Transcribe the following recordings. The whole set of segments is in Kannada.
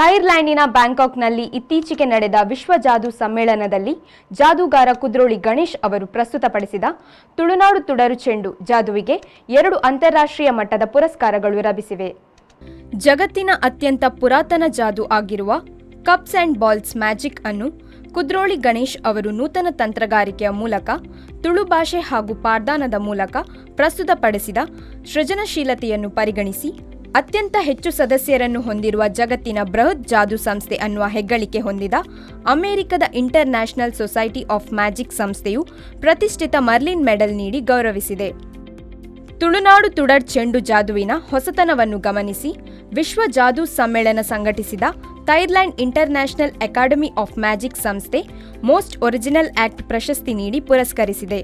ಥೈಲ್ಯಾಂಡಿನ ಬ್ಯಾಂಕಾಕ್ನಲ್ಲಿ ಇತ್ತೀಚೆಗೆ ನಡೆದ ವಿಶ್ವ ಜಾದೂ ಸಮ್ಮೇಳನದಲ್ಲಿ ಜಾದೂಗಾರ ಕುದ್ರೋಳಿ ಗಣೇಶ್ ಅವರು ಪ್ರಸ್ತುತಪಡಿಸಿದ ತುಳುನಾಡು ತುಡರು ಚೆಂಡು ಜಾದುವಿಗೆ 2 ಅಂತಾರಾಷ್ಟ್ರೀಯ ಮಟ್ಟದ ಪುರಸ್ಕಾರಗಳು ಲಭಿಸಿವೆ. ಜಗತ್ತಿನ ಅತ್ಯಂತ ಪುರಾತನ ಜಾದೂ ಆಗಿರುವ ಕಪ್ಸ್ ಅಂಡ್ ಬಾಲ್ಸ್ ಮ್ಯಾಜಿಕ್ ಅನ್ನು ಕುದ್ರೋಳಿ ಗಣೇಶ್ ಅವರು ನೂತನ ತಂತ್ರಗಾರಿಕೆಯ ಮೂಲಕ ತುಳು ಭಾಷೆ ಹಾಗೂ ಪಾರ್ದಾನದ ಮೂಲಕ ಪ್ರಸ್ತುತಪಡಿಸಿದ ಸೃಜನಶೀಲತೆಯನ್ನು ಪರಿಗಣಿಸಿ ಅತ್ಯಂತ ಹೆಚ್ಚು ಸದಸ್ಯರನ್ನು ಹೊಂದಿರುವ ಜಗತ್ತಿನ ಬೃಹತ್ ಜಾದೂ ಸಂಸ್ಥೆ ಅನ್ನುವ ಹೆಗ್ಗಳಿಕೆ ಹೊಂದಿದ ಅಮೆರಿಕದ ಇಂಟರ್ನ್ಯಾಷನಲ್ ಸೊಸೈಟಿ ಆಫ್ ಮ್ಯಾಜಿಕ್ ಸಂಸ್ಥೆಯು ಪ್ರತಿಷ್ಠಿತ ಮರ್ಲಿನ್ ಮೆಡಲ್ ನೀಡಿ ಗೌರವಿಸಿದೆ. ತುಳುನಾಡು ತುಡರ್ ಚೆಂಡು ಜಾದುವಿನ ಹೊಸತನವನ್ನು ಗಮನಿಸಿ ವಿಶ್ವ ಜಾದೂ ಸಮ್ಮೇಳನ ಸಂಘಟಿಸಿದ Thailand International Academy of Magic ಸಂಸ್ಥೆ ಮೋಸ್ಟ್ ಒರಿಜಿನಲ್ ಆಕ್ಟ್ ಪ್ರಶಸ್ತಿ ನೀಡಿ ಪುರಸ್ಕರಿಸಿದೆ.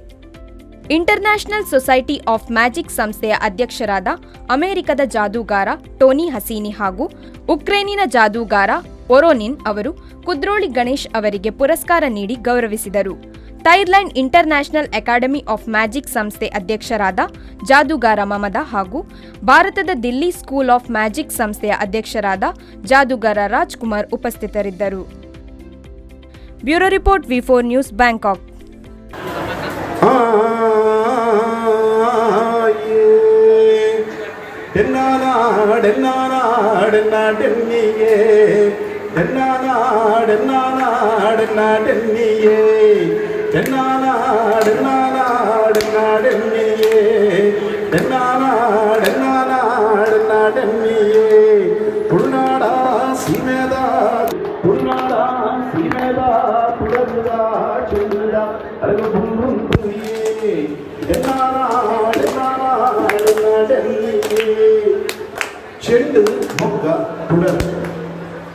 ಇಂಟರ್ನ್ಯಾಷನಲ್ ಸೊಸೈಟಿ ಆಫ್ ಮ್ಯಾಜಿಕ್ ಸಂಸ್ಥೆಯ ಅಧ್ಯಕ್ಷರಾದ ಅಮೆರಿಕದ ಜಾದೂಗಾರ ಟೋನಿ ಹಸೀನಿ ಹಾಗೂ ಉಕ್ರೇನಿನ ಜಾದೂಗಾರ ಒರೋನಿನ್ ಅವರು ಕುದ್ರೋಳಿ ಗಣೇಶ್ ಅವರಿಗೆ ಪುರಸ್ಕಾರ ನೀಡಿ ಗೌರವಿಸಿದರು. Thailand International Academy of Magic ಸಂಸ್ಥೆ ಅಧ್ಯಕ್ಷರಾದ ಜಾದೂಗಾರ ಮಮದ ಹಾಗೂ ಭಾರತದ ದಿಲ್ಲಿ ಸ್ಕೂಲ್ ಆಫ್ ಮ್ಯಾಜಿಕ್ ಸಂಸ್ಥೆಯ ಅಧ್ಯಕ್ಷರಾದ ಜಾದೂಗಾರ ರಾಜ್ಕುಮಾರ್ ಉಪಸ್ಥಿತರಿದ್ದರು. Bureau report V4 news Bangkok. ಚೆಂಡು ಮೊಕ್ಕ ತುಡರ್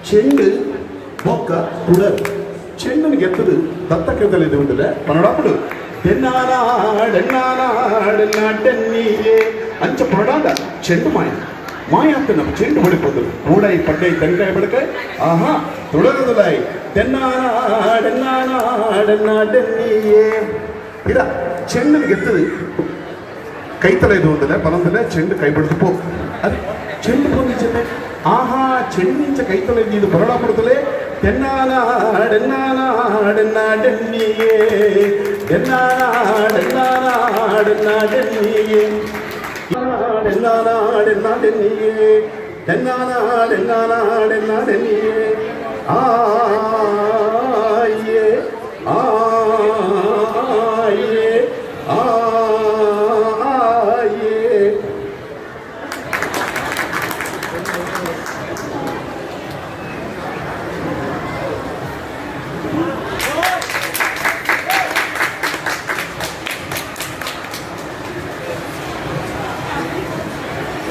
ಚೆಂಡು ಮೊಕ್ಕ ತುಡರ್ ಚೆಂಡನ್ನು ಗೆತ್ತದು ತತ್ತಕ್ಕದಲ್ಲಿ ಉಂಟದೆ ಪನಡಾಪಡು தென்னானாடென்னானாடென்னாடென்னியே ಅಂಚ ಪೊರಡಾದ ಚೆಂಡು ಮಾಯಾತ ನಮ್ಮ ಚೆಂಡು ಹೊಡಿಬೋದು ಕೂಡೈ ಪಡ್ಡೈ ತೆಂಕಾಯ ಬಡಕ ಆಹಾ ತುಳಗದಲಾಯಿ தென்னானாடென்னானாடென்னாடென்னியே ಇದ ಚೆಂಡನ್ನು ಗೆತ್ತದು ಕೈತಲ ಇದು ಒಂದಲ್ಲ ಬಲಂದಲ್ಲ ಚೆಂಡು ಕೈ ಬಿಡ್ದು ಪೋ ಅದು ಚೆಂಡು ಬಂದಿದೆ ಆಹಾ ಚೆಂಡಿಂಚ ಕೈತಲ ಇದು ಬರಡ ಪಡ್ತಲೇ தென்னானாடென்னானாடென்னாடென்னியே தென்னானாடென்னானாடென்னாடென்னியே தென்னானாடென்னாடென்னாடென்னியே தென்னானாடென்னாடென்னாடென்னியே ஆயே ஆயே ஆயே.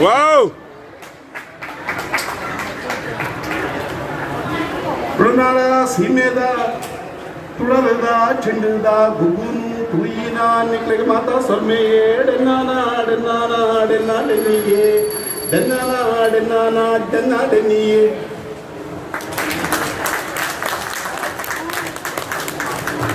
Wow! ತುಳುನಾಡ ಸೀಮೆದ ತುಳದ ಚೆಂಡದ ಗುಗುನು ತುಯಿನ ನಿಕ್ಲಿಗೆ ಮಾತಾ ಸೊಲ್ಮೆಯೇ ಡೆನ್ನಾನಾಡೆನ್ನಾನಾಡೆನ್ನಾಡೆನ್ನಿಯೇ ಡೆನ್ನಾನಾಡೆನ್ನಾನಾಡೆನ್ನಾಡೆನ್ನಿಯೇ